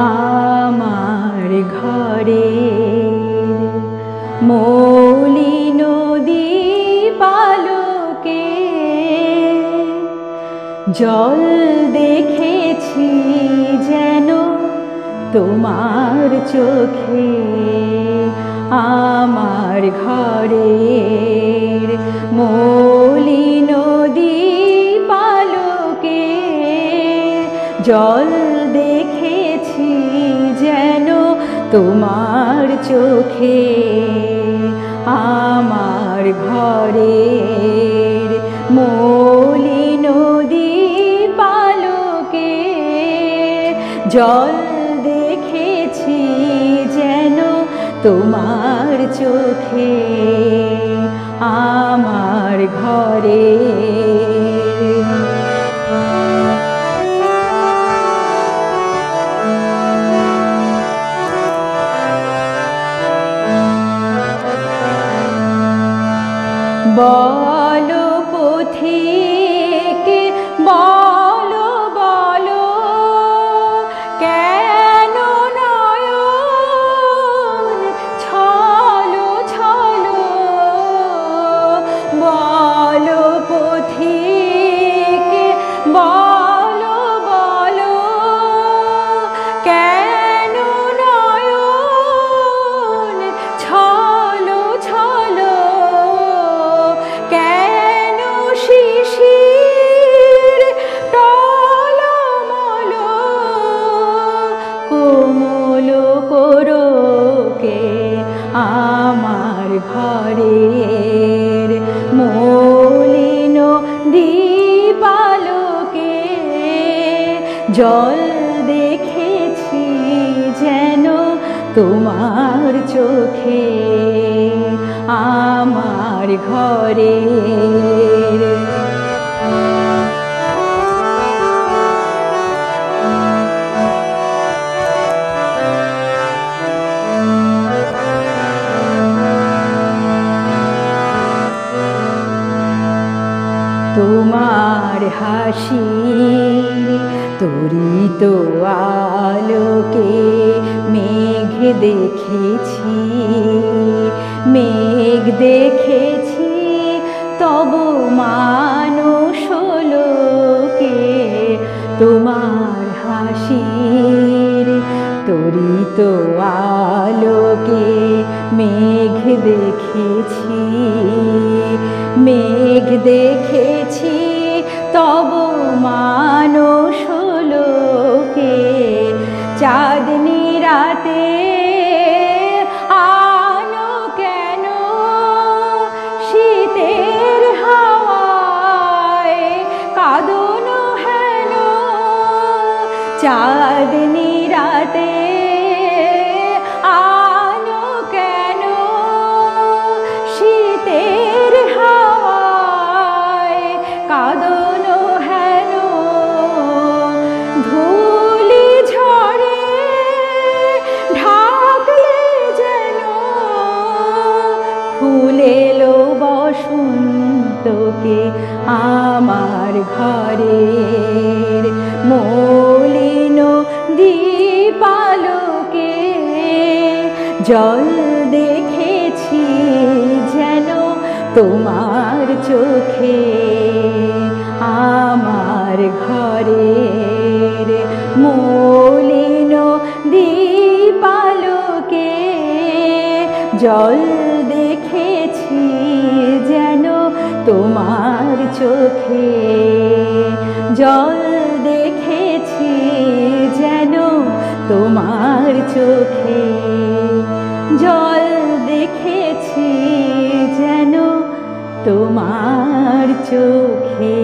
আমার ঘরে মলিন দীপালোকে জল দেখেছি যেন তোমার চোখে। আমার ঘরের মলিন দীপালোকে জল দেখেছি যেন তোমার চোখে। আমার ঘরের মলিন দীপালোকে জল দেখেছি যেন তোমার চোখে। আমার ঘরের বলো পথিক বলো বলো কেন নয়ন ছলো ছলো। বলো পথিক বলো বলো কেন নয়ন ছলো ছলো। কেন শিশির টলমল কোমল কোরকে আমার ঘরের মলিন দীপালোকে জল দেখেছি যেন তোমার চোখে। আমার ঘরের তোমার হাসি তরিত আলোকে মেঘ দেখেছি মেঘ দেখেছি তব মানুষ লোকে। তোমার হাসির তরিত আলোকে মেঘ দেখেছি মেঘ দেখেছি তব মানুষ লোকে। চাঁদনি রাতে আনো কেন শীতের হাওয়ায় কাঁদন হেন। চাঁদনি রাতে আনো কেন শীতের হাওয়ায় কাঁদন হেন। ধুলি ঝড়ে ঢাকলে যেন ফুল এলো বসন্তকে। আমার ঘরের মলিন দীপালোকে জল দেখেছি যেন তোমার চোখে। আমার ঘরের মলিন দীপালোকে জল দেখেছি যেন তোমার চোখে। জল দেখেছি যেন তোমার চোখে। জল দেখেছি যেন তোমার চোখে।